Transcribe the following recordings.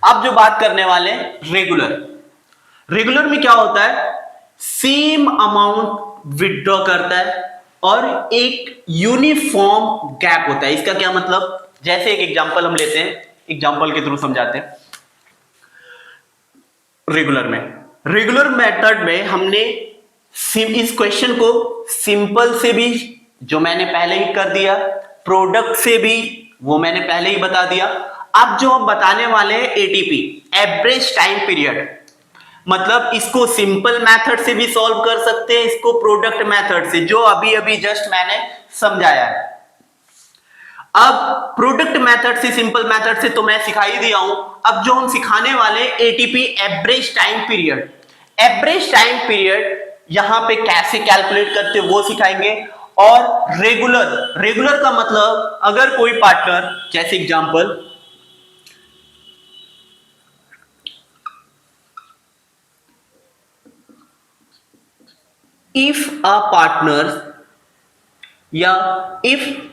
अब जो बात करने वाले रेगुलर, रेगुलर में क्या होता है, सेम अमाउंट विड्रॉ करता है और एक यूनिफॉर्म गैप होता है। इसका क्या मतलब, जैसे एक एग्जांपल हम लेते हैं, एग्जांपल के थ्रू समझाते हैं। रेगुलर मेथड में हमने इस क्वेश्चन को सिंपल से भी, जो मैंने पहले ही कर दिया, प्रोडक्ट से भी, वो मैंने पहले ही बता दिया। अब जो हम बताने वाले हैं एटीपी, एवरेज टाइम पीरियड, मतलब इसको सिंपल मेथड से भी सॉल्व कर सकते हैं, इसको प्रोडक्ट मेथड से, जो अभी अभी जस्ट मैंने समझाया है। अब प्रोडक्ट मेथड से, सिंपल मेथड से तो मैं सिखा ही दिया हूं। अब जो हम सिखाने वाले ATP average time period, average time period यहां पे कैसे कैलकुलेट करते वो सिखाएंगे। और रेगुलर, रेगुलर का मतलब अगर कोई पार्टनर, जैसे एग्जांपल, इफ अ पार्टनर या if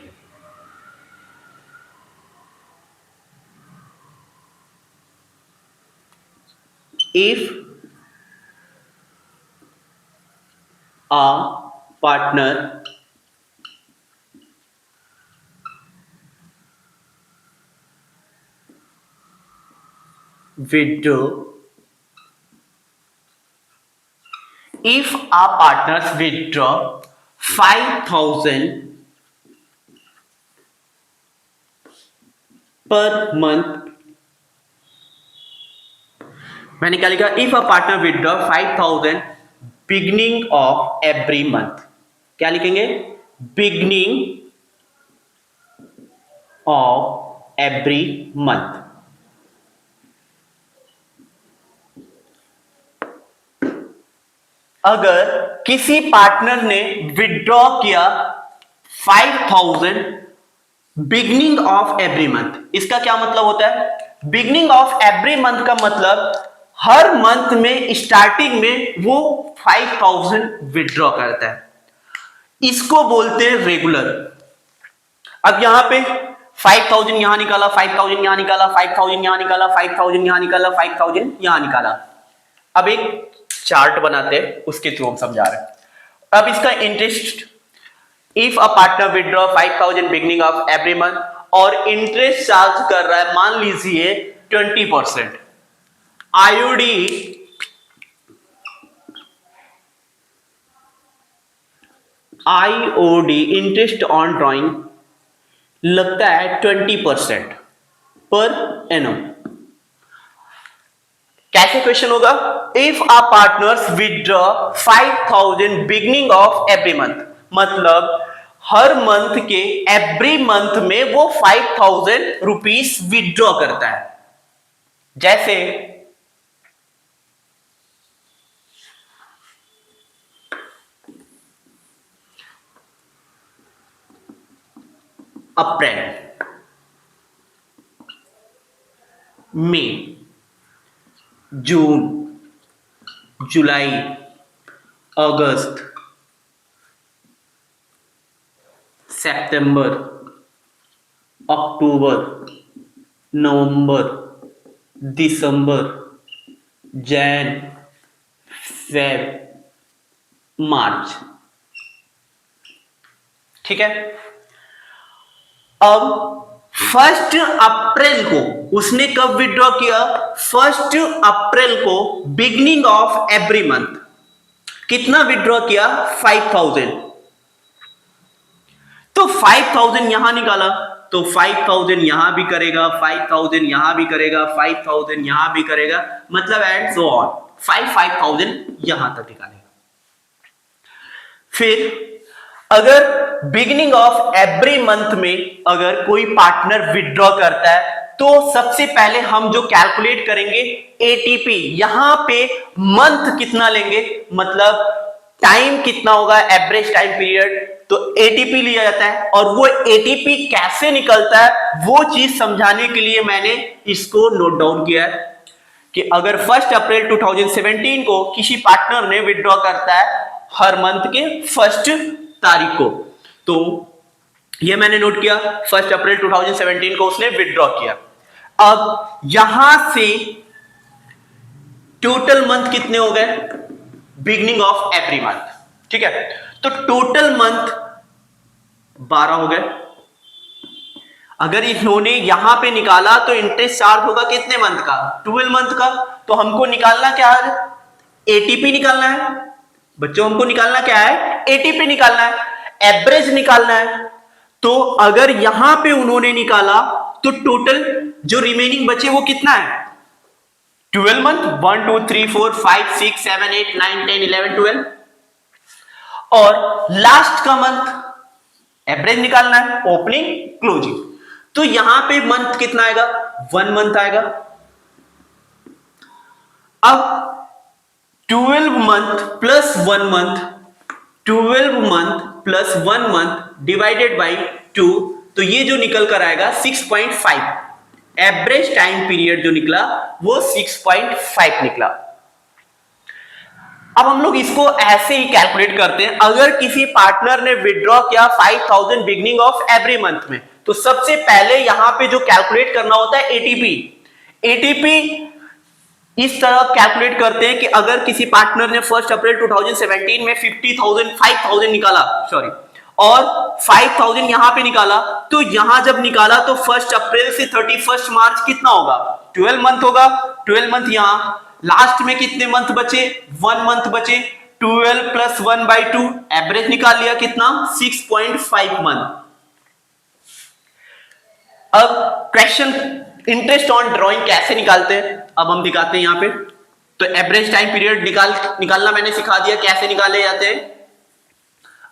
a partner withdraw, if our partners withdraw 5,000 per month, मैंने क्या लिखा, if a partner withdraw 5,000 beginning of every month, क्या लिखेंगे, बिगनिंग ऑफ एवरी मंथ। अगर किसी पार्टनर ने विथड्रॉ किया 5,000 बिगनिंग ऑफ एवरी मंथ, इसका क्या मतलब होता है, बिगनिंग ऑफ एवरी मंथ का मतलब हर मंथ में स्टार्टिंग में वो 5,000 विथड्रॉ करता है, इसको बोलते हैं रेगुलर। अब यहां पे 5,000 यहां निकाला, 5,000 यहां निकाला, 5,000 यहां निकाला, 5,000 यहां निकाला, 5,000 यहां निकाला। अब एक चार्ट बनाते हैं, उसके थ्रू हम समझा रहे हैं। अब इसका interest, if a partner withdraw 5,000 beginning of every month, और इंटरेस्ट चार्ज कर रहा है, मान लीजिए 20%। आईओडी इंटरेस्ट ऑन ड्रॉइंग लगता है 20% पर एनम। कैसे क्वेश्चन होगा, if a partners withdraw 5,000 beginning of every month, मतलब हर मंथ के एवरी मंथ में वो 5,000 रुपीस विथड्रॉ करता है। जैसे अप्रैल, मई, जून, जुलाई, अगस्त, सितंबर, अक्टूबर, नवंबर, दिसंबर, जैन, फेब, मार्च। ठीक है। अब 1 अप्रैल को उसने कब विड्रॉ किया, 1 अप्रैल को बिगनिंग ऑफ एवरी मंथ कितना विड्रॉ किया, 5,000। तो 5,000 यहां निकाला, तो 5,000 यहां भी करेगा, 5,000 यहां भी करेगा, 5,000 यहां भी करेगा, मतलब एंड सो ऑन 5,000 यहां तक निकालेगा। फिर अगर बिगिनिंग ऑफ एवरी मंथ में अगर कोई पार्टनर विड्रॉ करता है, तो सबसे पहले हम जो कैलकुलेट करेंगे एटीपी, यहां पे मंथ कितना लेंगे, मतलब टाइम कितना होगा, एवरेज टाइम पीरियड, तो एटीपी लिया जाता है। और वो एटीपी कैसे निकलता है वो चीज समझाने के लिए मैंने इसको नोट डाउन किया है कि अगर 1 अप्रैल 2017 को किसी पार्टनर ने विड्रॉ करता है हर मंथ के 1 तारीख को, तो ये मैंने नोट किया 1 अप्रैल 2017 को उसने विड्रॉ किया। अब यहां से टोटल मंथ कितने हो गए, बिगनिंग ऑफ एवरी मंथ, ठीक है। तो टोटल मंथ 12 हो गए। अगर इन्होंने यहां पे निकाला तो इंटरेस्ट चार्ज होगा कितने मंथ का, 12 मंथ का। तो हमको निकालना क्या है, एटीपी निकालना है बच्चों, हमको निकालना क्या है, एटीपी निकालना है, एवरेज निकालना है। तो अगर यहां पे उन्होंने निकाला तो टोटल जो रिमेनिंग बचे वो कितना है, 12 मंथ, 1 2 3 4 5 6 7 8 9 10 11 12, और लास्ट का मंथ एवरेज निकालना है, ओपनिंग क्लोजिंग। तो यहां पे मंथ कितना आएगा, 1 मंथ आएगा। अब 12 month plus 1 month, 12 month plus 1 month divided by 2, तो ये जो निकल कर आएगा 6.5। एवरेज टाइम पीरियड जो निकला वो 6.5 निकला। अब हम लोग इसको ऐसे ही कैलकुलेट करते हैं। अगर किसी पार्टनर ने विड्रॉ किया 5000 बिगनिंग ऑफ एवरी मंथ में, तो सबसे पहले यहां पे जो कैलकुलेट करना होता है एटीपी। एटीपी इस तरह कैलकुलेट करते हैं कि अगर किसी पार्टनर ने 1 अप्रैल 2017 में 5000 निकाला, सॉरी, और 5000 यहां पे निकाला, तो यहां जब निकाला तो 1 अप्रैल से 31 मार्च कितना होगा, 12 मंथ होगा। 12 मंथ यहां लास्ट में कितने मंथ बचे, 1 मंथ बचे, 12 प्लस 1/2, एवरेज निकाल लिया कितना, 6.5 मंथ। अब क्वेश्चन इंटरेस्ट ऑन ड्राइंग कैसे निकालते हैं, अब हम दिखाते हैं यहां पे। तो एवरेज टाइम पीरियड निकालना मैंने सिखा दिया कैसे निकाले जाते हैं।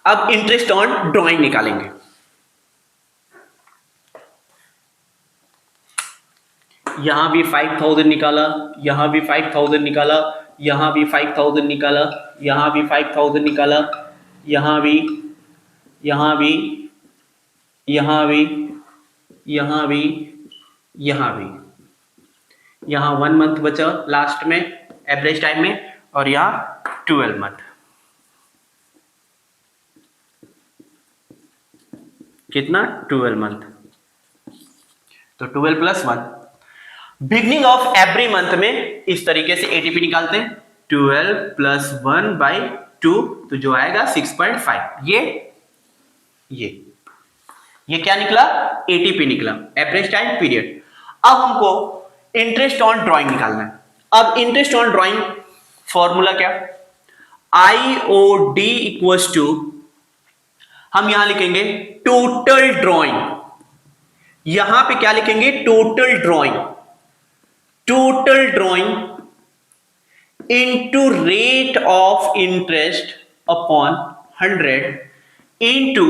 अब इंटरेस्ट ऑन ड्राइंग निकालेंगे। यहां भी 5000 निकाला, यहां भी 5000 निकाला, यहां भी 5000 निकाला, यहां भी 5000 निकाला, यहां भी, यहां भी, यहां भी, यहां भी, यहां भी, यहां 1 मंथ बचा लास्ट में एवरेज टाइम में, और यहां 12 मंथ। कितना, 12 मंथ। तो 12 plus 1, beginning of every month में इस तरीके से एटीपी निकालते हैं। 12 प्लस 1/2, तो जो आएगा 6.5। ये क्या निकला, एटीपी निकला, एवरेज टाइम पीरियड। अब हमको इंटरेस्ट ऑन ड्राइंग निकालना है। अब इंटरेस्ट ऑन ड्राइंग फॉर्मूला क्या, IOD इक्वल्स टू, हम यहां लिखेंगे टोटल ड्राइंग। यहां पे क्या लिखेंगे, total drawing, total drawing into rate of interest upon 100 into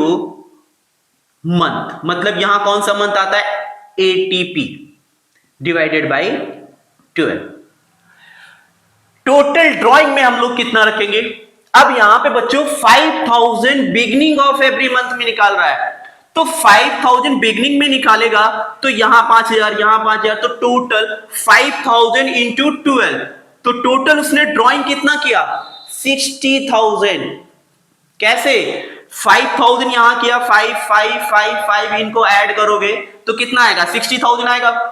month, मतलब यहां कौन सा मंथ आता है, ATP divided by 12। Total drawing में हम लोग कितना रखेंगे, अब यहां पे बच्चों 5000 बिगनिंग ऑफ एवरी मंथ में निकाल रहा है, तो 5000 बिगनिंग में निकालेगा तो यहां 5000, यहां 5000, तो टोटल 5000 इंटू 12, तो टोटल उसने ड्राइंग कितना किया, 60000। कैसे, 5000 यहां किया, 5 5 5 5, इनको ऐड करोगे तो कितना आएगा, 60000 आएगा।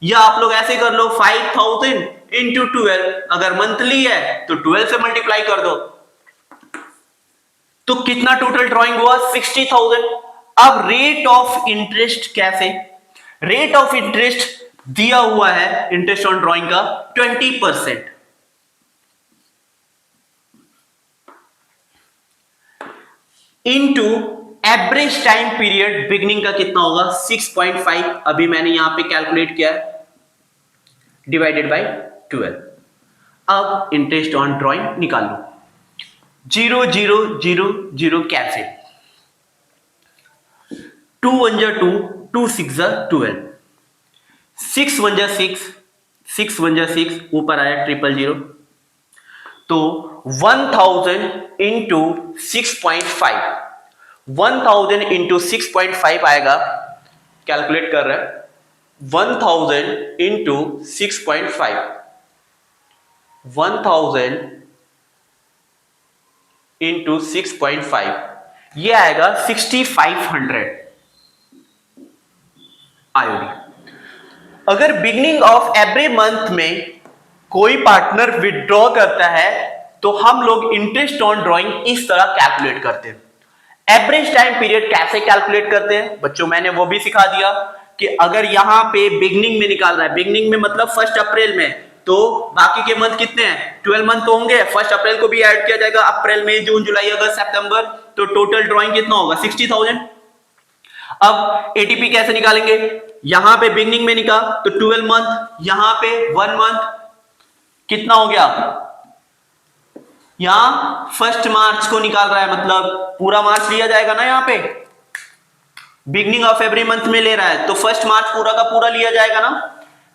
या आप लोग ऐसे कर लो, 5000 इंटू 12, अगर मंथली है तो 12 से मल्टीप्लाई कर दो, तो कितना टोटल ड्राइंग हुआ, 60000। अब रेट ऑफ इंटरेस्ट कैसे, रेट ऑफ इंटरेस्ट दिया हुआ है इंटरेस्ट ऑन ड्राइंग का 20%, into average time period beginning का कितना होगा, 6.5, अभी मैंने यहां पे कैलकुलेट किया है, डिवाइडेड बाय 12। अब इंटरेस्ट ऑन ड्राइंग निकाल लो, 0 0 0 0 कैंसिल, 2 1 जा 2, 2 6 जा 12, 6 1 जा 6, 6 1 जा 6, ऊपर आया 000, तो 1000 इंटू 6.5, 1000 इंटू 6.5 आएगा, कैलकुलेट कर रहे हैं, 1000 इंटू 6.5, 1000 इंटू 6.5, ये आएगा 6500 आईओडी। अगर बिगनिंग ऑफ एवरी मंथ में कोई पार्टनर विड्रॉ करता है तो हम लोग इंटरेस्ट ऑन ड्रॉइंग इस तरह कैलकुलेट करते हैं। एवरेज टाइम पीरियड कैसे कैलकुलेट करते हैं बच्चों, मैंने वो भी सिखा दिया कि अगर यहां पे बिगनिंग में निकाल रहा है, बिगनिंग में मतलब 1 अप्रैल में, तो बाकी के मंथ कितने हैं, 12 मंथ तो होंगे, 1 अप्रैल को भी ऐड किया जाएगा, अप्रैल मई जून जुलाई अगस्त सितंबर, तो टोटल ड्राइंग कितना होगा 60,000। अब एटीपी कैसे निकालेंगे, यहां पे बिगनिंग में निकाल तो 12 मंथ, यहां पे 1 मंथ, कितना हो गया, यहां 1 मार्च को निकाल रहा है, मतलब पूरा मार्च लिया जाएगा ना, यहां पे बिगनिंग ऑफ एवरी मंथ में ले रहा है तो 1 मार्च पूरा का पूरा लिया जाएगा ना।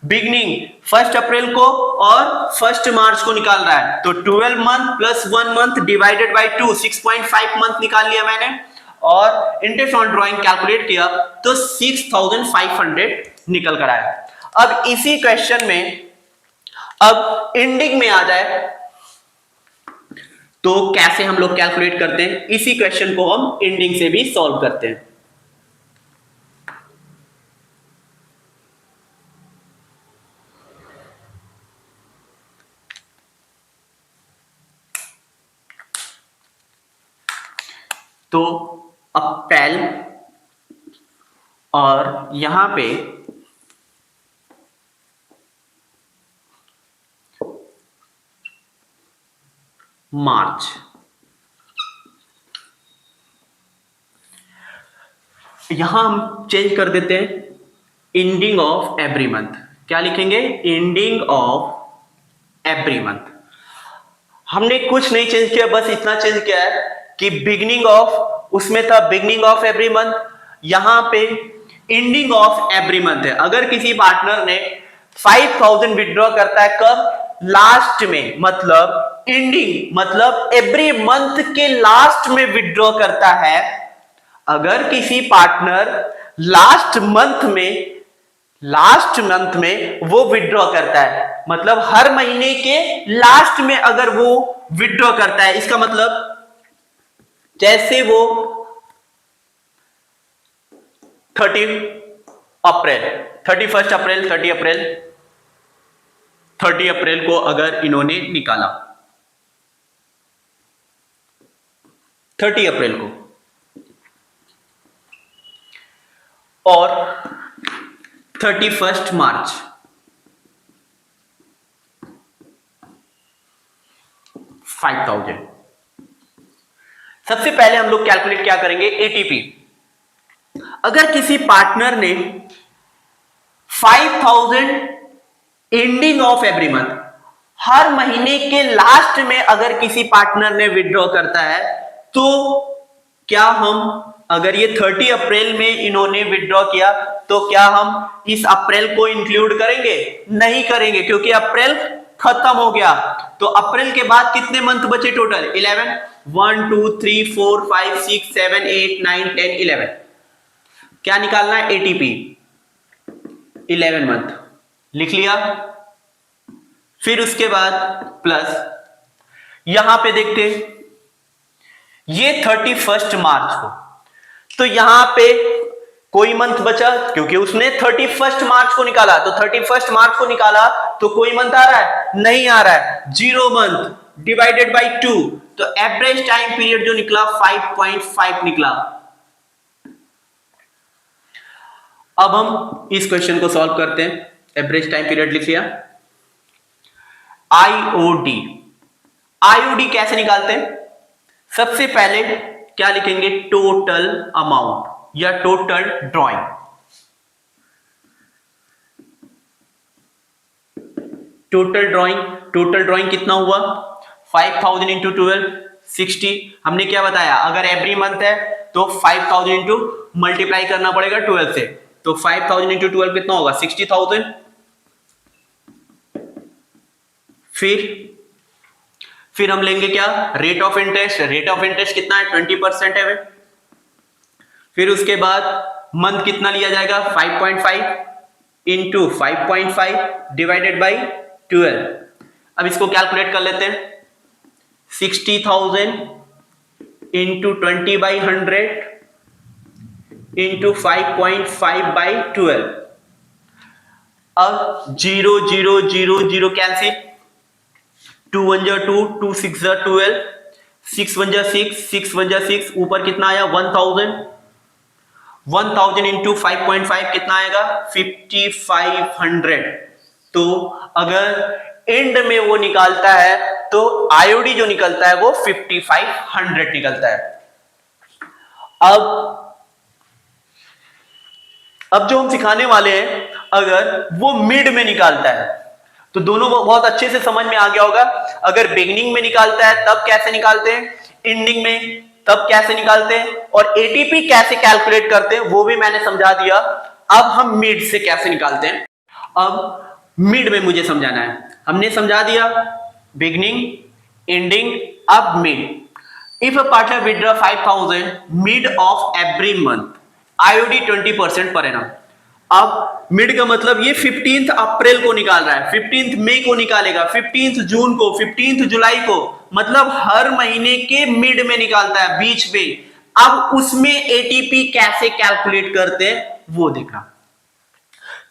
बिगनिंग 1 अप्रैल को और 1 मार्च को निकाल रहा है तो 12 month plus 1 month divided by 2, 6.5 month निकाल लिया मैंने, और इंटरेस्ट ऑन ड्राइंग कैलकुलेट किया तो 6,500 निकल कर आया। अब इसी क्वेश्चन में अब एंडिंग में आ जाए तो कैसे हम लोग कैलकुलेट करते हैं, इसी क्वेश्चन को हम एंडिंग से भी सॉल्व करते हैं। तो अप्रैल और यहां पे मार्च, यहां हम चेंज कर देते हैं एंडिंग ऑफ एवरी मंथ, क्या लिखेंगे, एंडिंग ऑफ एवरी मंथ। हमने कुछ नहीं चेंज किया, बस इतना चेंज किया है कि बिगनिंग ऑफ, उसमें था बिगनिंग ऑफ एवरी मंथ, यहां पे एंडिंग ऑफ एवरी मंथ है। अगर किसी पार्टनर ने 5,000 विड्रॉ करता है कब, लास्ट में, मतलब एंडिंग मतलब एवरी मंथ के लास्ट में विड्रॉ करता है। अगर किसी पार्टनर लास्ट मंथ में वो विड्रॉ करता है, मतलब हर महीने के लास्ट में अगर वो विड्रॉ करता है, इसका मतलब जैसे वो 30 अप्रैल 31 अप्रैल 30 अप्रैल को अगर इन्होंने निकाला, 30 अप्रैल को, और 31 मार्च, 5,000। सबसे पहले हम लोग कैलकुलेट क्या करेंगे, एटीपी। अगर किसी पार्टनर ने 5,000 एंडिंग ऑफ एवरी मंथ, हर महीने के लास्ट में अगर किसी पार्टनर ने विड्रॉ करता है, तो क्या हम, अगर ये 30 अप्रैल में इन्होंने विड्रॉ किया तो क्या हम इस अप्रैल को इंक्लूड करेंगे, नहीं करेंगे, क्योंकि अप्रैल खत्म हो गया। तो अप्रैल के बाद कितने मंथ बचे टोटल, 11, 1 2 3 4 5 6 7 8 9 10 11, क्या निकालना है, एटीपी 11 मंथ लिख लिया। फिर उसके बाद प्लस, यहां पे देखते ये 31 मार्च को, तो यहां पे कोई मंथ बचा, क्योंकि उसने 31 मार्च को निकाला, तो 31 मार्च को निकाला तो कोई मंथ आ रहा है, नहीं आ रहा है, 0 मंथ डिवाइडेड बाय 2, तो एवरेज टाइम पीरियड जो निकला 5.5 निकला। अब हम इस क्वेश्चन को सॉल्व करते हैं, एवरेज टाइम पीरियड लिख लिया। आईओडी कैसे निकालते हैं, सबसे पहले क्या लिखेंगे, टोटल अमाउंट या टोटल ड्राइंग। टोटल ड्राइंग कितना हुआ, 5,000 इंटू 12 60। हमने क्या बताया, अगर एवरी मंथ है तो 5,000 इंटू मल्टीप्लाई करना पड़ेगा 12 से, तो 5,000 इंटू 12 कितना होगा, 60,000। फिर हम लेंगे क्या, रेट ऑफ इंटरेस्ट कितना है, 20% है वे। फिर उसके बाद मंथ कितना लिया जाएगा, 5.5 इंटू 5.5 डिवाइडेड बाई 12। अब इसको कैलकुलेट कर लेते हैं, 60,000 इंटू 20/100 इंटू 5.5/12, अब 0 0 0 0 कैंसिल, 2 1 जा 2, 2 6 जा 12, 6 1 जा 6, 6 1 जा 6, ऊपर कितना आया 1000, 1000 इंटू 5.5 कितना आएगा 5500। तो अगर एंड में वो निकालता है तो आईओडी जो निकलता है वो 5500 निकलता है। अब जो हम सिखाने वाले हैं अगर वो मिड में निकालता है तो दोनों बहुत अच्छे से समझ में आ गया होगा। अगर बिगनिंग में निकालता है तब कैसे निकालते हैं, एंडिंग में तब कैसे निकालते हैं, और एटीपी कैसे कैलकुलेट करते हैं वो भी मैंने समझा दिया। अब हम मिड से कैसे निकालते हैं, अब मिड में मुझे समझाना है। हमने समझा दिया बिगनिंग, एंडिंग, अब mid. If a partner withdraw 5000 mid of every month, IOD 20% per annum. अब मिड का मतलब ये 15 अप्रैल को निकाल रहा है, 15 मई को निकालेगा, 15 जून को, 15 जुलाई को, मतलब हर महीने के मिड में निकालता है, बीच में। अब उसमें एटीपी कैसे कैलकुलेट करते हैं वो देखा।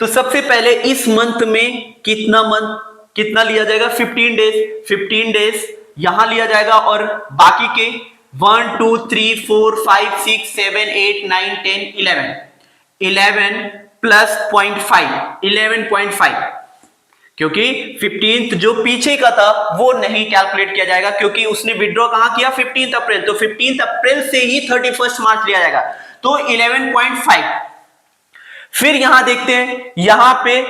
तो सबसे पहले इस मंथ में कितना लिया जाएगा 15 डेज, 15 डेज यहां लिया जाएगा, और बाकी के 1 2 3 4 5 6 7 8 9 10 11 प्लस 0.5 11.5, क्योंकि 15th जो पीछे का था वो नहीं कैलकुलेट किया जाएगा क्योंकि उसने विड्रॉ कहां किया 15 अप्रैल, तो 15 अप्रैल से ही 31 मार्च लिया जाएगा, तो 11.5। फिर यहां देखते हैं, यहां पे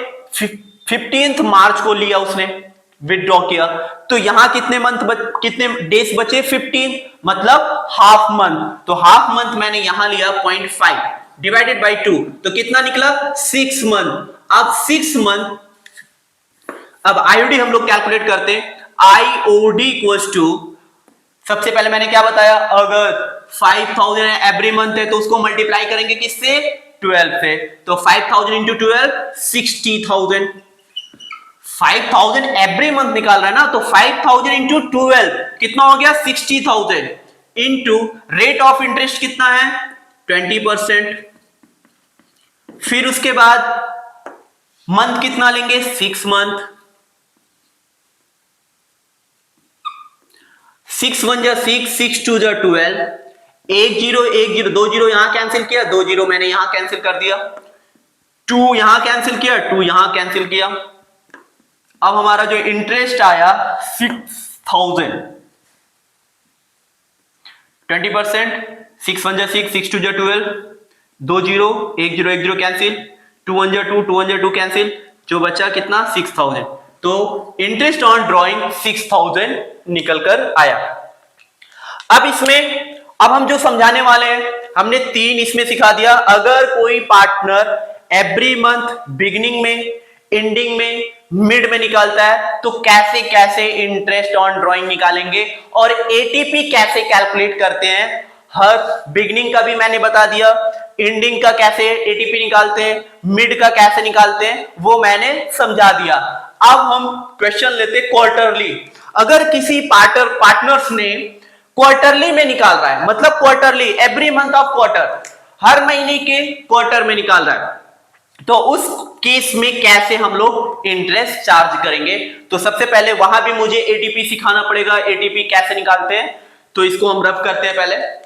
15 मार्च को लिया उसने, विड्रॉ किया, तो यहां कितने डेज बचे 15, मतलब हाफ मंथ, तो हाफ मंथ मैंने यहां लिया 0.5 डिवाइडेड बाई 2, तो कितना निकला 6 मंथ। अब 6 मंथ, अब आईओडी हम लोग कैलकुलेट करते हैं। आईओडी इक्वल्स टू, सबसे पहले मैंने क्या बताया, अगर 5000 एवरी मंथ है तो उसको मल्टीप्लाई करेंगे किससे 12 से, तो 5000 इंटू 12 60,000, 5000 एवरी मंथ निकाल रहा है ना, तो 5000 इंटू 12 कितना हो गया 60,000, इंटू रेट ऑफ इंटरेस्ट कितना है 20%। फिर उसके बाद मंथ कितना लेंगे 6 मंथ, 6 1 जा 6, 6 2 जा 12, 1 0 1 0 2 0 यहां कैंसिल किया, 2 0 मैंने यहां कैंसिल कर दिया, 2 यहां कैंसिल किया, 2 यहां कैंसिल किया। अब हमारा जो इंटरेस्ट आया 6000, 20%, 6 1 जा 6, 6 2 जा 12, 2 0 1 0 1 0 कैंसिल, 2 1 जा 2, 2 1 जा 2 कैंसिल, जो बचा कितना 6000, तो इंटरेस्ट ऑन ड्रॉइंग 6000 निकल कर आया। अब हम जो समझाने वाले हैं, हमने 3 इसमें सिखा दिया। अगर कोई पार्टनर एवरी मंथ बिगिनिंग में, एंडिंग में, मिड में निकालता है तो कैसे कैसे इंटरेस्ट ऑन ड्रॉइंग निकालेंगे, और एटीपी कैसे कैलकुलेट करते हैं, हर बिगिनिंग का भी मैंने बता दिया, एंडिंग का कैसे एटीपी निकालते हैं, मिड का कैसे निकालते हैं वो मैंने समझा दिया। अब हम क्वेश्चन लेते क्वार्टरली। अगर किसी पार्टनर्स ने क्वार्टरली में निकाल रहा है, मतलब quarterly every month of quarter, हर महीने के क्वार्टर में निकाल रहा है, तो उस केस में कैसे हम लोग इंटरेस्ट चार्ज करेंगे। तो सबसे पहले वहां भी मुझे एटीपी सिखाना पड़ेगा, एटीपी कैसे निकालते हैं, तो इसको हम रफ करते हैं पहले।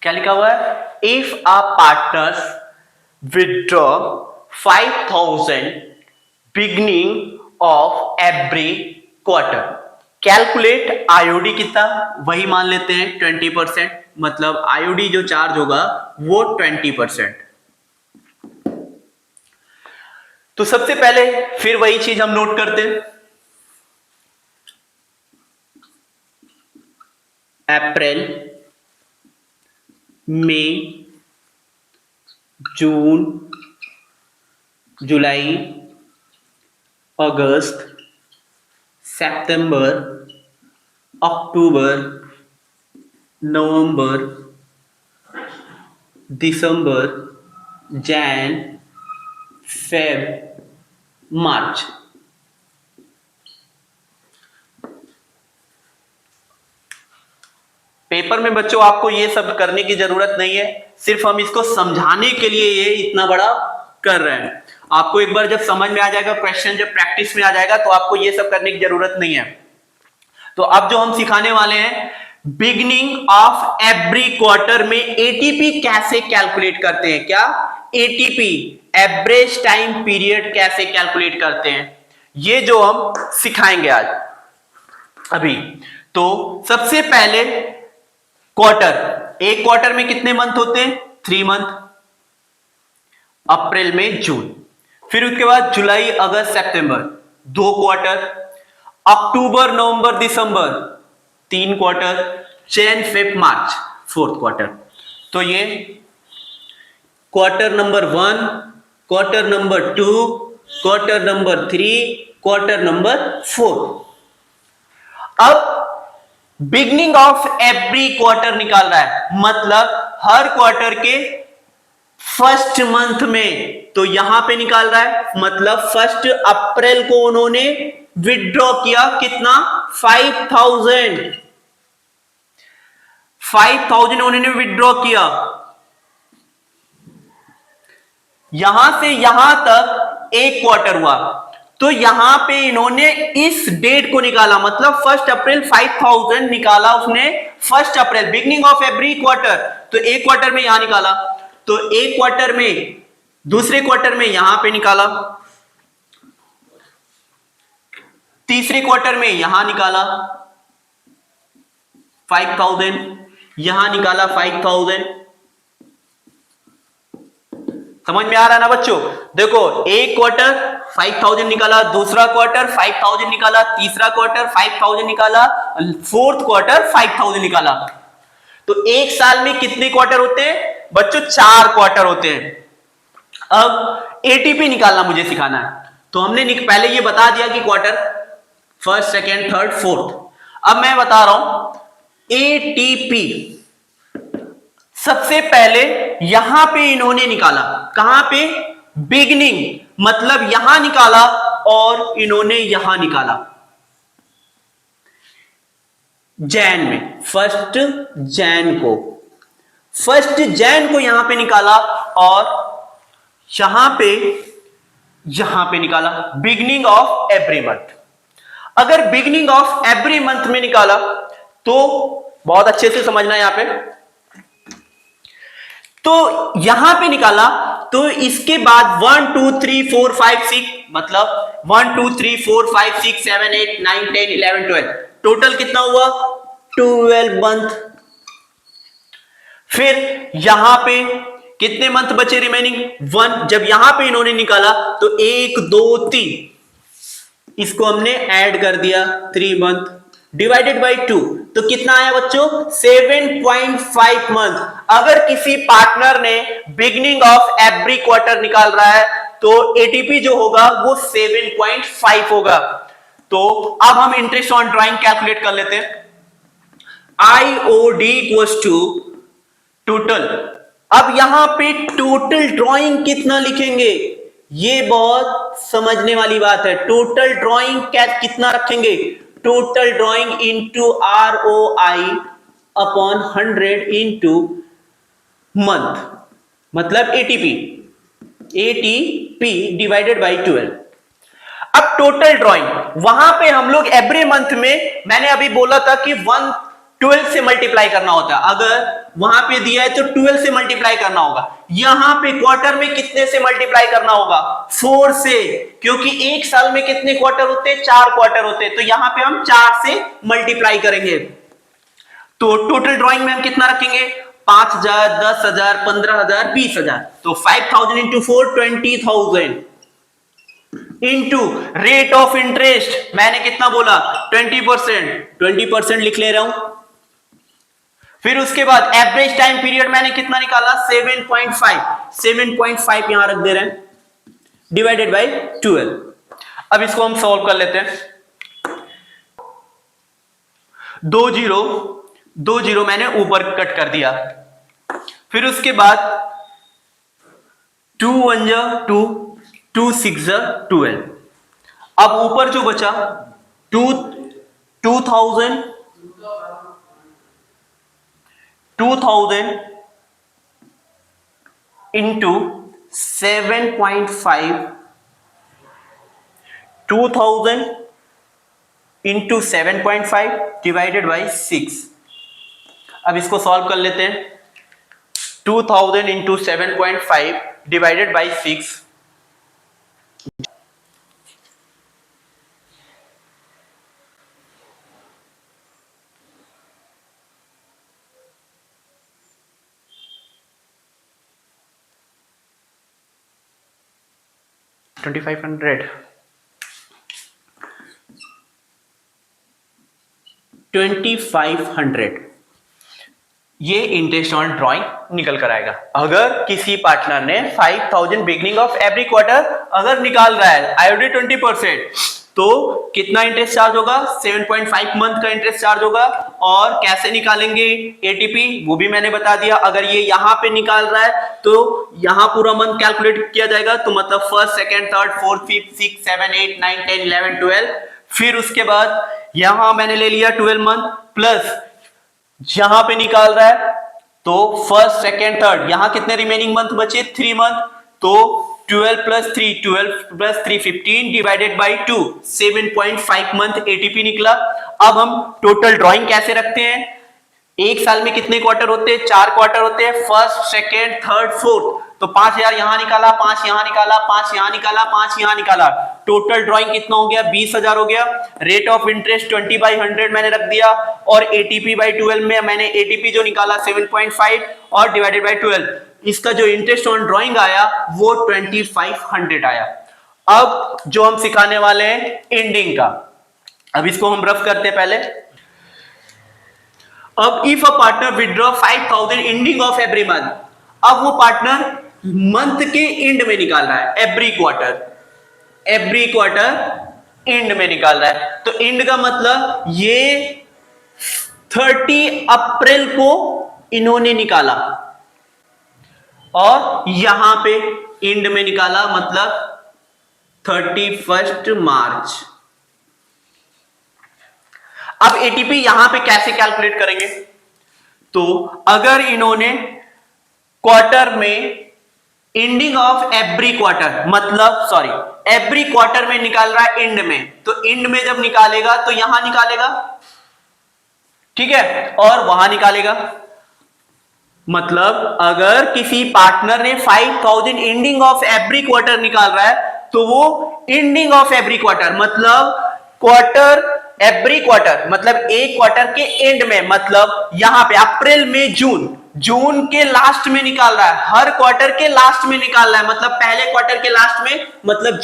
क्या लिखा हुआ है, if a partners withdraw 5000 beginning of every quarter, calculate IOD कितना, वही मान लेते हैं 20%, मतलब आईओडी जो चार्ज होगा वो 20%। तो सबसे पहले फिर वही चीज हम नोट करते हैं, अप्रैल, मई, जून, जुलाई, अगस्त, सितंबर, अक्टूबर, नवंबर, दिसंबर, जैन, फेब, मार्च। पेपर में बच्चों आपको ये सब करने की जरूरत नहीं है, सिर्फ हम इसको समझाने के लिए ये इतना बड़ा कर रहे हैं। आपको एक बार जब समझ में आ जाएगा क्वेश्चन, जब प्रैक्टिस में आ जाएगा तो आपको ये सब करने की जरूरत नहीं है। तो अब जो हम सिखाने वाले हैं, बिगनिंग ऑफ एवरी क्वार्टर में एटीपी कैसे कैलकुलेट करते हैं। क्या? एटीपी, एवरेज टाइम पीरियड, कैसे कैलकुलेट करते हैं, ये जो हम सिखाएंगे आज अभी। तो सबसे पहले क्वार्टर, एक क्वार्टर में कितने मंथ होते हैं? 3 मंथ, अप्रैल में जून। फिर उसके बाद जुलाई, अगस्त, सितंबर 2 क्वार्टर, अक्टूबर, नवंबर, दिसंबर 3 क्वार्टर, जैन, फेब, मार्च 4th क्वार्टर। तो ये quarter number 1, quarter number 2, quarter number 3, quarter number 4। अब बिगनिंग ऑफ एवरी क्वार्टर निकाल रहा है, मतलब हर क्वार्टर के फर्स्ट मंथ में, तो यहां पे निकाल रहा है, मतलब फर्स्ट अप्रैल को उन्होंने विड्रॉ किया कितना? 5,000 उन्होंने विड्रॉ किया। यहां से यहां तक एक क्वार्टर हुआ, तो यहां पे इन्होंने इस डेट को निकाला, मतलब 1 अप्रैल 5,000 निकाला उसने 1 अप्रैल, बिगनिंग ऑफ एवरी क्वार्टर। तो एक क्वार्टर में यहां निकाला, तो एक क्वार्टर में, दूसरे क्वार्टर में यहां पे निकाला, तीसरे क्वार्टर में यहां निकाला 5,000, यहां निकाला 5,000। समझ में आ रहा है ना बच्चों? देखो, एक क्वार्टर 5,000 निकाला, दूसरा क्वार्टर 5,000 निकाला, तीसरा क्वार्टर 5,000 निकाला, 4th क्वार्टर 5,000 निकाला। तो एक साल में कितने क्वार्टर होते हैं बच्चों? 4 क्वार्टर होते हैं। अब एटीपी निकालना मुझे सिखाना है, तो हमने पहले ये बता दिया कि quarter 1st, 2nd, 3rd, 4th। अब मैं बता रहा हूं एटीपी सबसे पहले यहां पे इन्होंने निकाला, कहां पे? बिगनिंग, मतलब यहां निकाला और इन्होंने यहां निकाला जैन में, 1 जैन को, 1 जैन को यहां पे निकाला और यहां पे निकाला बिगनिंग ऑफ एवरी मंथ। अगर बिगनिंग ऑफ एवरी मंथ में निकाला तो बहुत अच्छे से समझना, यहां पे तो यहां पे निकाला, तो इसके बाद 1 2 3 4 5 6, मतलब 1 2 3 4 5 6 7 8 9 10 11 12, टोटल कितना हुआ? 12 मंथ। फिर यहां पे कितने मंथ बचे रिमेनिंग? 1। जब यहां पे इन्होंने निकाला तो 1 2 3, इसको हमने ऐड कर दिया 3 मंथ, डिवाइडेड बाई 2, तो कितना आया बच्चों? 7.5 मंथ। अगर किसी पार्टनर ने बिगनिंग ऑफ एवरी क्वार्टर निकाल रहा है तो एटीपी जो होगा वो 7.5 होगा। तो अब हम इंटरेस्ट ऑन ड्राइंग कैलकुलेट कर लेते हैं। IOD equals to total. अब यहां पे टोटल ड्राइंग कितना लिखेंगे, ये बहुत समझने वाली बात है। टोटल ड्राइंग कितना रखेंगे? Total drawing into ROI upon 100 into month, मतलब एटीपी डिवाइडेड बाई 12। अब टोटल ड्राइंग, वहां पे हम लोग एवरी मंथ में, मैंने अभी बोला था कि 12 से मल्टीप्लाई करना होता है। अगर वहां पे दिया है तो 12 से मल्टीप्लाई करना होगा। यहां पे क्वार्टर में कितने से मल्टीप्लाई करना होगा? 4 से, क्योंकि एक साल में कितने क्वार्टर होते हैं? 4 क्वार्टर होते हैं। तो यहां पे हम 4 से मल्टीप्लाई करेंगे। तो टोटल ड्राइंग में हम कितना रखेंगे? 5,000, 10,000, 15,000, 20,000। तो 5,000 into 4 20,000। Into rate of interest, मैंने कितना बोला 20%, 20% लिख ले रहा हूं। फिर उसके बाद एवरेज टाइम पीरियड मैंने कितना निकाला 7.5, 7.5 यहां रख दे रहे हैं, डिवाइडेड बाय 12। अब इसको हम सॉल्व कर लेते हैं। 2 जीरो मैंने ऊपर कट कर दिया, फिर उसके बाद 2 1 2, 2 6 12। अब ऊपर जो बचा 2000 इंटू 7.5, 2000 इंटू 7.5 डिवाइडेड बाई 6। अब इसको सॉल्व कर लेते हैं। 2000 इंटू 7.5 डिवाइडेड बाई 6, $2500, 2500 ये इंटरेस्ट ऑन ड्राइंग निकल कर आएगा। अगर किसी पार्टनर ने 5000 बिगनिंग ऑफ एवरी क्वार्टर अगर निकाल रहा है आईओडी 20%, तो कितना इंटरेस्ट चार्ज होगा 7.5 मंथ का इंटरेस्ट चार्ज होगा। और कैसे निकालेंगे एटीपी वो भी मैंने बता दिया। अगर ये यहां पे निकाल रहा है तो यहां पूरा मंथ कैलकुलेट किया जाएगा, तो मतलब first second third fourth fifth 6 7 8 9 10 11 12। फिर उसके बाद यहां मैंने ले लिया 12 मंथ प्लस यहां पे निकाल रहा है तो फर्स्ट सेकंड थर्ड, यहां कितने रिमेनिंग मंथ बचे 3 मंथ, तो 12 plus 3 12 plus 3 15 divided by 2 7.5 month ATP निकला। अब हम टोटल ड्राइंग कैसे रखते हैं, एक साल में कितने क्वार्टर होते हैं 4 क्वार्टर होते हैं, फर्स्ट सेकंड थर्ड फोर्थ, तो 5000 यहां निकाला 5 यहां निकाला 5 यहां निकाला 5 यहां निकाला, टोटल ड्राइंग कितना हो गया 20000 हो गया। रेट ऑफ इंटरेस्ट 20/100 मैंने रख दिया और एटीपी बाई 12 में मैंने एटीपी जो निकाला 7.5 और डिवाइडेड बाई 12, इसका जो इंटरेस्ट ऑन ड्राइंग आया वो 2500 आया। अब जो हम सिखाने वाले हैं एंडिंग का, अब इसको हम रफ करते हैं पहले। अब if a partner withdraw 5000 ending of every month, अब वो पार्टनर मंथ के एंड में निकाल रहा है, एवरी क्वार्टर एंड में निकाल रहा है। तो एंड का मतलब ये 30 अप्रैल को इन्होंने निकाला और यहां पे एंड में निकाला, मतलब 31 मार्च। अब एटीपी यहां पे कैसे कैलकुलेट करेंगे, तो अगर इन्होंने क्वार्टर में एंडिंग ऑफ एवरी क्वार्टर, मतलब सॉरी एवरी क्वार्टर में निकाल रहा है एंड में, तो एंड में जब निकालेगा तो यहां निकालेगा, ठीक है, और वहां निकालेगा। मतलब अगर किसी पार्टनर ने 5000 एंडिंग ऑफ एवरी क्वार्टर निकाल रहा है तो वो एंडिंग ऑफ एवरी क्वार्टर मतलब क्वार्टर एवरी क्वार्टर मतलब एक क्वार्टर के एंड में, मतलब यहां पे अप्रैल में जून के लास्ट में निकाल रहा है, हर क्वार्टर के लास्ट में निकाल रहा है, मतलब पहले क्वार्टर के लास्ट में मतलब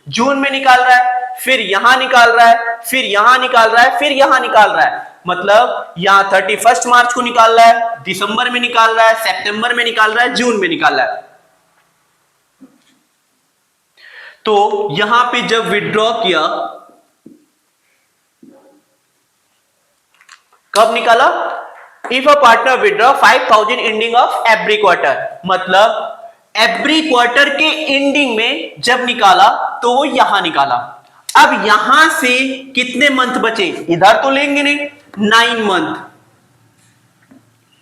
जून में निकाल रहा है, फिर यहां निकाल रहा है, फिर यहां निकाल रहा है, फिर यहां निकाल रहा है, मतलब यहां 31 मार्च को निकाल रहा है, दिसंबर में निकाल रहा है, सितंबर में निकाल रहा है, जून में निकाल रहा है। तो यहां पे जब विड्रॉ किया, कब निकाला, if a partner withdraw 5000 ending of every quarter, मतलब एवरी क्वार्टर के एंडिंग में जब निकाला तो वो यहां निकाला। अब यहां से कितने मंथ बचे, इधर तो लेंगे नहीं, 9 मंथ,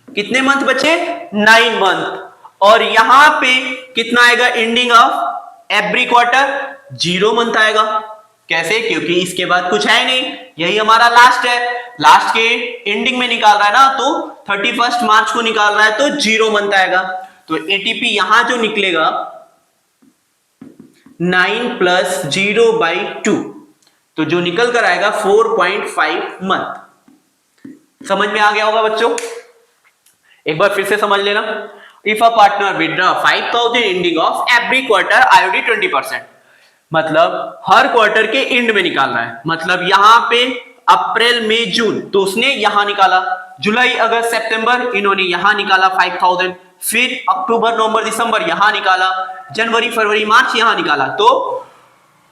कितने मंथ बचे 9 मंथ, और यहां पे कितना आएगा ending of every quarter 0 month आएगा। कैसे, क्योंकि इसके बाद कुछ है नहीं, यही हमारा लास्ट है, लास्ट के एंडिंग में निकाल रहा है ना, तो 31 मार्च को निकाल रहा है तो 0 मंथ आएगा। तो एटीपी यहां जो निकलेगा 9 प्लस 0/2, तो जो निकल कर आएगा 4.5 मंथ। समझ में आ गया होगा बच्चों, एक बार फिर से समझ लेना। If a partner withdraw 5000 ending of every quarter IOD 20%, मतलब हर क्वार्टर के एंड में निकालना है। मतलब यहां पे अप्रैल मई जून तो उसने यहां निकाला, जुलाई अगस्त सितंबर इन्होंने यहां निकाला 5000, फिर अक्टूबर नवंबर दिसंबर यहां निकाला, जनवरी फरवरी मार्च यहां निकाला, तो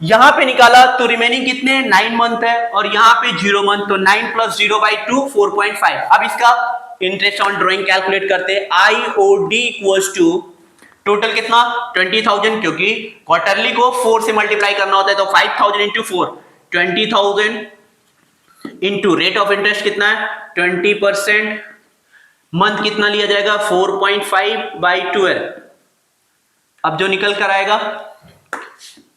यहां पे निकाला तो रिमेनिंग कितने 9 मंथ है और यहां पे 0 मंथ, तो 9 + 0/2 4.5। अब इसका इंटरेस्ट ऑन ड्राइंग कैलकुलेट करते हैं। IOD इक्वल्स टू टोटल कितना 20,000, क्योंकि क्वार्टरली को 4 से मल्टीप्लाई करना होता है, तो 5000 into 4 20,000 into rate of interest कितना है 20%, मंथ कितना लिया जाएगा 4.5/12। अब जो निकल कर आएगा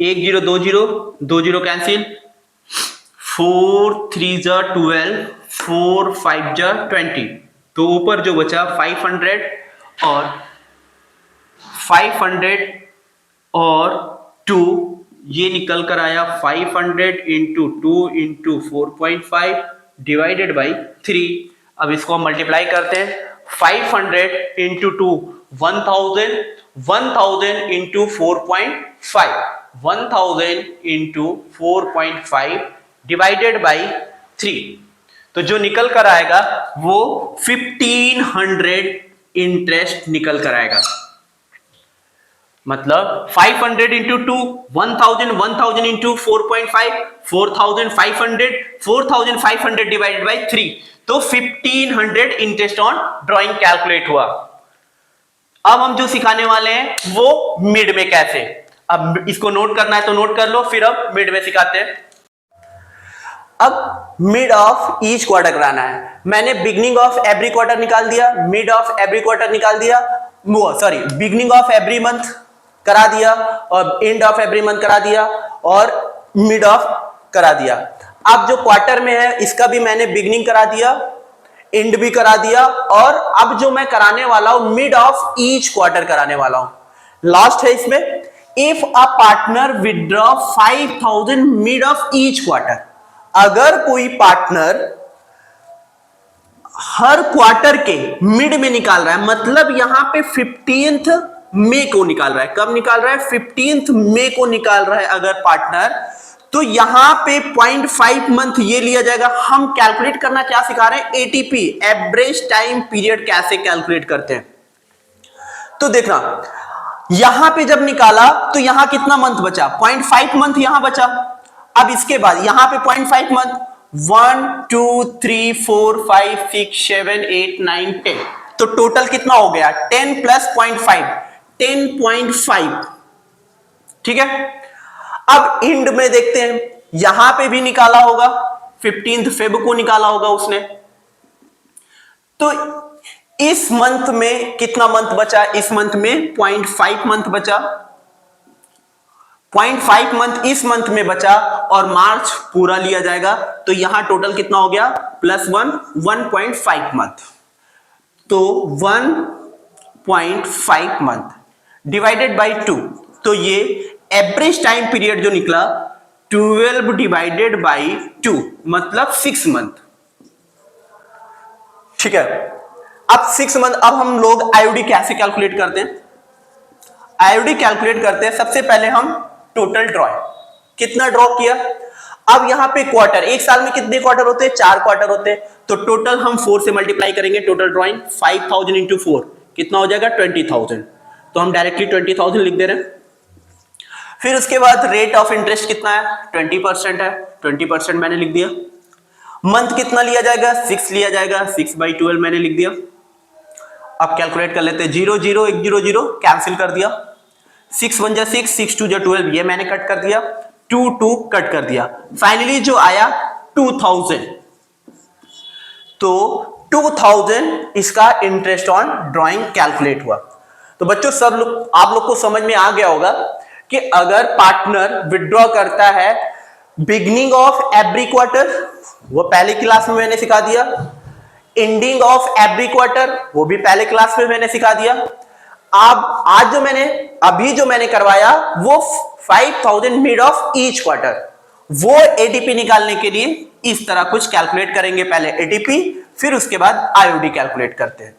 1 0 2 0 2 0 कैंसिल, 4 3 जा 12 4 5 जा 20, तो ऊपर जो बचा 500 और 2, ये निकल कर आया 500 इंटू 2 इंटू 4.5 डिवाइडेड बाई 3। अब इसको मल्टीप्लाई करते हैं, 500 into 2 1000, 1000 into 4.5 1000 into 4.5 divided by 3, तो जो निकल कर आएगा वो 1500 इंटरेस्ट निकल कर आएगा। मतलब 500 इंटू 2 1000, 1000 इंटू 4.5 4500, 4500 डिवाइडेड बाई 3, तो 1500 इंटरेस्ट ऑन ड्राइंग कैलकुलेट हुआ। अब हम जो सिखाने वाले हैं वो मिड में कैसे, अब इसको नोट करना है तो नोट कर लो, फिर अब मिड में सिखाते हैं। अब मिड ऑफ ईच क्वार्टर कराना है। मैंने बिगनिंग ऑफ एवरी क्वार्टर निकाल दिया, मिड ऑफ एवरी क्वार्टर निकाल दिया, sorry beginning of every month करा दिया और एंड ऑफ एवरी मंथ करा दिया और मिड ऑफ करा दिया। अब जो क्वार्टर में है इसका भी मैंने बिगनिंग करा दिया, एंड भी करा दिया, और अब जो मैं कराने वाला हूं मिड ऑफ ईच क्वार्टर कराने वाला हूं। लास्ट है इसमें, if a partner withdraw 5000 mid of each quarter, अगर कोई पार्टनर हर क्वार्टर के मिड में निकाल रहा है, मतलब यहां पे 15th मई को निकाल रहा है, कब निकाल रहा है 15th मई को निकाल रहा है अगर पार्टनर, तो यहां पे 0.5 मंथ ये लिया जाएगा। हम कैलकुलेट करना क्या सिखा रहे हैं, एटीपी एवरेज टाइम पीरियड कैसे कैलकुलेट करते हैं। तो देखना यहां पे जब निकाला तो यहां कितना मंथ बचा 0.5 मंथ यहां बचा। अब इसके बाद यहां पे 0.5 मंथ 1 2 3 4 5 6 7 8 9 10, तो टोटल कितना हो गया 10 + 0.5 10.5, ठीक है। अब एंड में देखते हैं, यहां पे भी निकाला होगा 15th फेब को निकाला होगा उसने, तो इस मंथ में कितना मंथ बचा, इस मंथ में 0.5 मंथ बचा, 0.5 मंथ इस मंथ में बचा और मार्च पूरा लिया जाएगा, तो यहां टोटल कितना हो गया +1 1.5 मंथ, तो 1.5 मंथ डिवाइडेड बाई 2, तो ये एवरेज टाइम पीरियड जो निकला 12 डिवाइडेड बाई 2 मतलब 6 मंथ, ठीक है। अब 6 मंथ, अब हम लोग आईओडी कैसे कैलकुलेट करते हैं, आईओडी कैलकुलेट करते हैं। सबसे पहले हम टोटल ड्रॉ, कितना ड्रॉ किया, अब यहां पे क्वार्टर, एक साल में कितने क्वार्टर होते हैं 4 क्वार्टर होते हैं, तो टोटल हम 4 से मल्टीप्लाई करेंगे, टोटल ड्रॉइंग 5000 इंटू 4 कितना हो जाएगा 20,000, तो हम डायरेक्टली 20,000 लिख दे रहे हैं। फिर उसके बाद रेट ऑफ इंटरेस्ट कितना है 20% है, 20% मैंने लिख दिया। मंथ कितना लिया जाएगा 6 लिया जाएगा, 6/12 मैंने लिख दिया। अब कैलकुलेट कर लेते हैं, 0 0 1 0 0 कैंसिल कर दिया, 6 1 जा 6 6 2 जा 12 ये मैंने कट कर दिया, 2 2 कट कर दिया, फाइनली जो आया 2000, तो 2000 इसका इंटरेस्ट ऑन ड्राइंग कैलकुलेट हुआ। तो बच्चों सब लोग, आप लोग को समझ में आ गया होगा कि अगर पार्टनर विड्रॉ करता है बिगनिंग ऑफ एवरी क्वार्टर, वो पहले क्लास में मैंने सिखा दिया, एंडिंग ऑफ एवरी क्वार्टर वो भी पहले क्लास में मैंने सिखा दिया। अब आज जो मैंने अभी जो मैंने करवाया वो 5000 मिड ऑफ ईच क्वार्टर, वो एटीपी निकालने के लिए इस तरह कुछ कैलकुलेट करेंगे, पहले एटीपी फिर उसके बाद आईओडी कैलकुलेट करते हैं।